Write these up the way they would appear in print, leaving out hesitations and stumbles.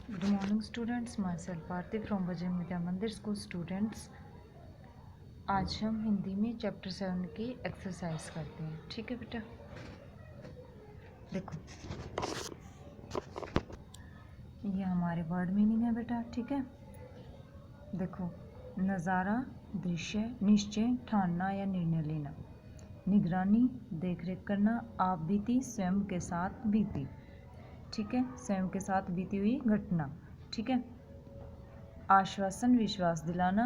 Good morning students, myself Bharti from Bajrang Vidya Mandir School students। आज हम हिंदी में chapter 7 की एक्सरसाइज करते हैं। ठीक है बेटा, देखो ये हमारे वर्ड मीनिंग है बेटा। ठीक है, देखो नज़ारा, दृश्य, निश्चय, ठानना या निर्णय लेना, निगरानी, देखरेख करना, आप बीती, स्वयं के साथ बीती। ठीक है, स्वयं के साथ बीती हुई घटना। ठीक है, आश्वासन, विश्वास दिलाना,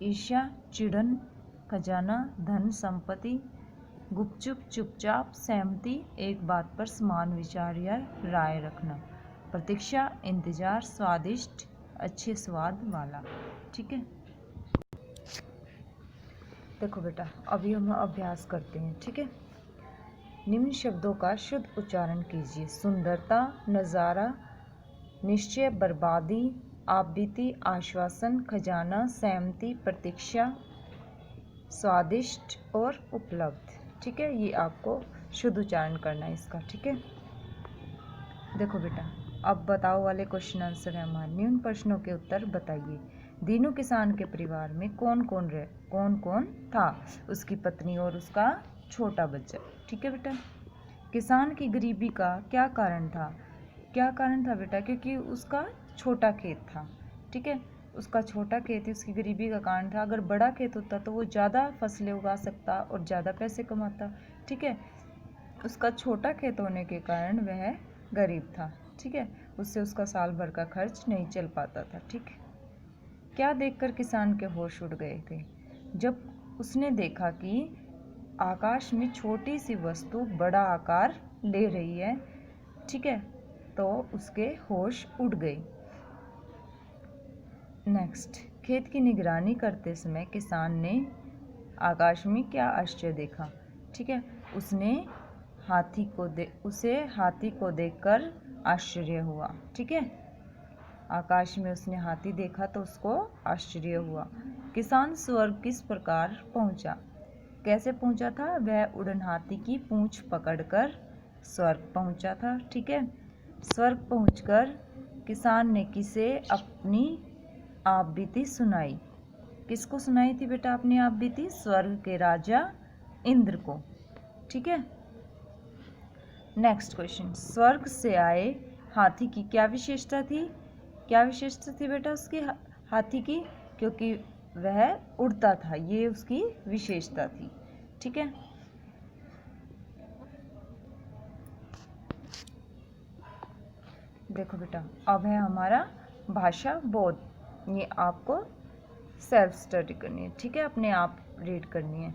ईर्ष्या, चिड़न, खजाना, धन संपत्ति, गुपचुप, चुपचाप, सहमति, एक बात पर समान विचार या राय रखना, प्रतीक्षा, इंतजार, स्वादिष्ट, अच्छे स्वाद वाला। ठीक है, देखो बेटा अभी हम अभ्यास करते हैं। ठीक है, निम्न शब्दों का शुद्ध उच्चारण कीजिए। सुंदरता, नज़ारा, निश्चय, बर्बादी, आपबीती, आश्वासन, खजाना, सहमति, प्रतीक्षा, स्वादिष्ट और उपलब्ध। ठीक है, ये आपको शुद्ध उच्चारण करना है इसका। ठीक है, देखो बेटा अब बताओ वाले क्वेश्चन आंसर है हमारे। निम्न प्रश्नों के उत्तर बताइए। दीनू किसान के परिवार में कौन कौन था? उसकी पत्नी और उसका छोटा बच्चा। ठीक है बेटा, किसान की गरीबी का क्या कारण था? क्या कारण था बेटा? क्योंकि उसका छोटा खेत था। ठीक है, उसका छोटा खेत ही उसकी गरीबी का कारण था। अगर बड़ा खेत होता तो वो ज़्यादा फसलें उगा सकता और ज़्यादा पैसे कमाता। ठीक है, उसका छोटा खेत होने के कारण वह गरीब था। ठीक है, उससे उसका साल भर का खर्च नहीं चल पाता था। ठीक है, क्या देखकर किसान के होश उड़ गए थे? जब उसने देखा कि आकाश में छोटी सी वस्तु बड़ा आकार ले रही है। ठीक है, तो उसके होश उड़ गए। नेक्स्ट, खेत की निगरानी करते समय किसान ने आकाश में क्या आश्चर्य देखा? ठीक है, उसे हाथी को देखकर आश्चर्य हुआ। ठीक है, आकाश में उसने हाथी देखा तो उसको आश्चर्य हुआ। किसान स्वर्ग किस प्रकार पहुंचा? कैसे पहुंचा था? वह उड़न हाथी की पूंछ पकड़कर स्वर्ग पहुंचा था। ठीक है, स्वर्ग पहुंचकर किसान ने किसे अपनी आप बीती सुनाई? किसको सुनाई थी बेटा अपनी आप बीती? स्वर्ग के राजा इंद्र को। ठीक है, नेक्स्ट क्वेश्चन, स्वर्ग से आए हाथी की क्या विशेषता थी? क्या विशेषता थी बेटा उसकी हाथी की? क्योंकि वह उड़ता था, ये उसकी विशेषता थी। ठीक है, देखो बेटा अब है हमारा भाषा बोध। ये आपको सेल्फ स्टडी करनी है। ठीक है, अपने आप रीड करनी है।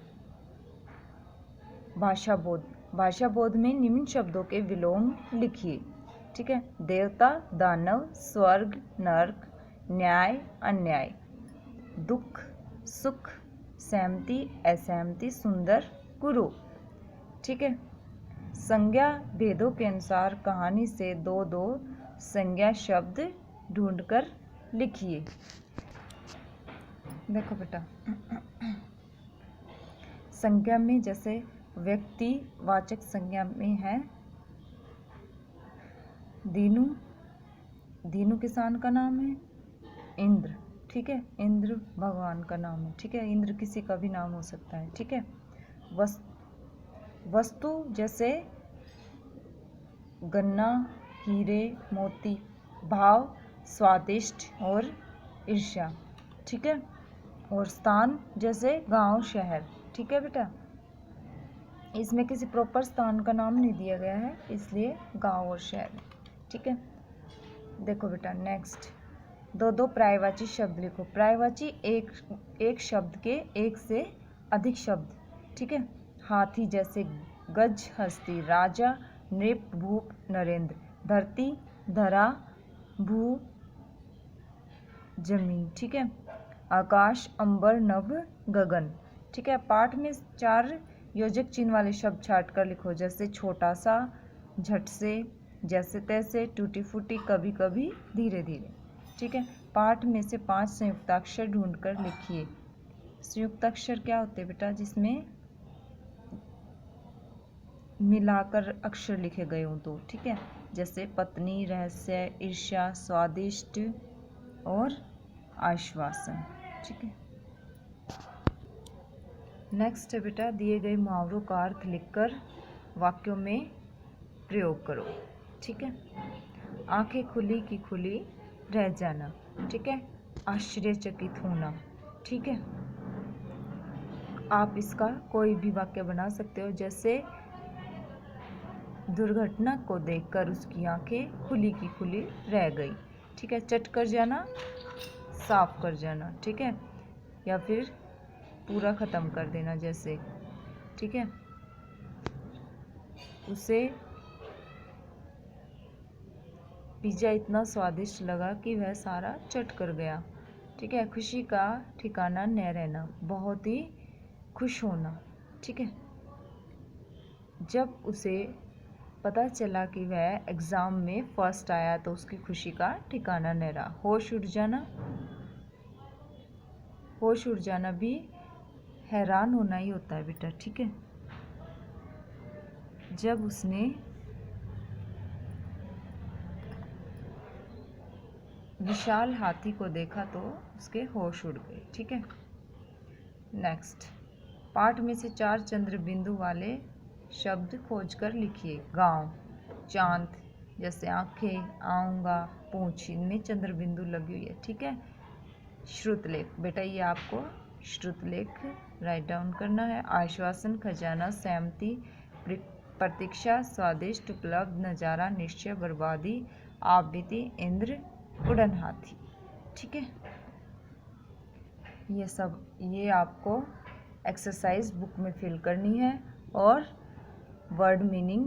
भाषा बोध, भाषा बोध में निम्न शब्दों के विलोम लिखिए। ठीक है, देवता, दानव, स्वर्ग, नर्क, न्याय, अन्याय, दुख, सुख, सहमति, असहमति, सुंदर, गुरु। ठीक है, संज्ञा भेदों के अनुसार कहानी से दो दो संज्ञा शब्द ढूंढकर लिखिए। देखो बेटा संज्ञा में जैसे व्यक्ति वाचक संज्ञा में है दीनू, दीनू किसान का नाम है। इंद्र, ठीक है, इंद्र भगवान का नाम है। ठीक है, इंद्र किसी का भी नाम हो सकता है। ठीक है, वस्तु जैसे गन्ना, हीरे, मोती। भाव, स्वादिष्ट और ईर्ष्या। ठीक है, और स्थान जैसे गांव, शहर। ठीक है बेटा, इसमें किसी प्रॉपर स्थान का नाम नहीं दिया गया है, इसलिए गांव और शहर। ठीक है, देखो बेटा नेक्स्ट, दो दो पर्यायवाची शब्द लिखो। पर्यायवाची एक शब्द के एक से अधिक शब्द। ठीक है, हाथी जैसे गज, हस्ती, राजा, नृप, भूप, नरेंद्र, धरती, धरा, भू, जमीन। ठीक है, आकाश, अंबर, नभ, गगन। ठीक है, पाठ में 4 योजक चिन्ह वाले शब्द छाट कर लिखो, जैसे छोटा सा, झट से, जैसे तैसे, टूटी फूटी, कभी कभी, धीरे धीरे। ठीक है, पाठ में से 5 संयुक्ताक्षर ढूंढकर लिखिए। संयुक्ताक्षर क्या होते हैं बेटा? जिसमें मिलाकर अक्षर लिखे गए हों तो। ठीक है, जैसे पत्नी, रहस्य, ईर्ष्या, स्वादिष्ट और आश्वासन। ठीक है। नेक्स्ट है बेटा, दिए गए मुहावरों का अर्थ लिखकर वाक्यों में प्रयोग करो। ठीक है। आंखें खुली की खुली रह जाना। ठीक है। आश्चर्यचकित होना। ठीक है। आप इसका कोई भी वाक्य बना सकते हो, जैसे दुर्घटना को देखकर उसकी आंखें खुली की खुली रह गई। ठीक है। चट कर जाना, साफ कर जाना। ठीक है। या फिर पूरा ख़त्म कर देना जैसे। ठीक है। उसे पिज़्ज़ा इतना स्वादिष्ट लगा कि वह सारा चट कर गया। ठीक है। खुशी का ठिकाना न रहना, बहुत ही खुश होना। ठीक है। जब उसे पता चला कि वह एग्ज़ाम में फर्स्ट आया तो उसकी खुशी का ठिकाना न रहा। होश उड़ जाना, होश उड़ जाना भी हैरान होना ही होता है बेटा। ठीक है। जब उसने विशाल हाथी को देखा तो उसके होश उड़ गए। ठीक है। नेक्स्ट, पाठ में से 4 चंद्र बिंदु वाले शब्द खोजकर लिखिए। गांव, चांद, जैसे आंखें, आऊँगा, पूंछ, इनमें चंद्र बिंदु लगी हुई है। ठीक है। श्रुतलेख, बेटा ये आपको श्रुतलेख राइट डाउन करना है। आश्वासन, खजाना, सहमति, प्रतीक्षा, स्वादिष्ट, उपलब्ध, नज़ारा, निश्चय, बर्बादी, आप बीती, इंद्र, उड़न हाथी। ठीक है। ये आपको एक्सरसाइज बुक में फिल करनी है और वर्ड मीनिंग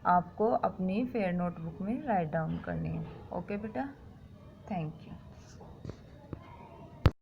आपको अपनी फेयर नोटबुक में राइट डाउन करनी है। ओके बेटा, थैंक यू।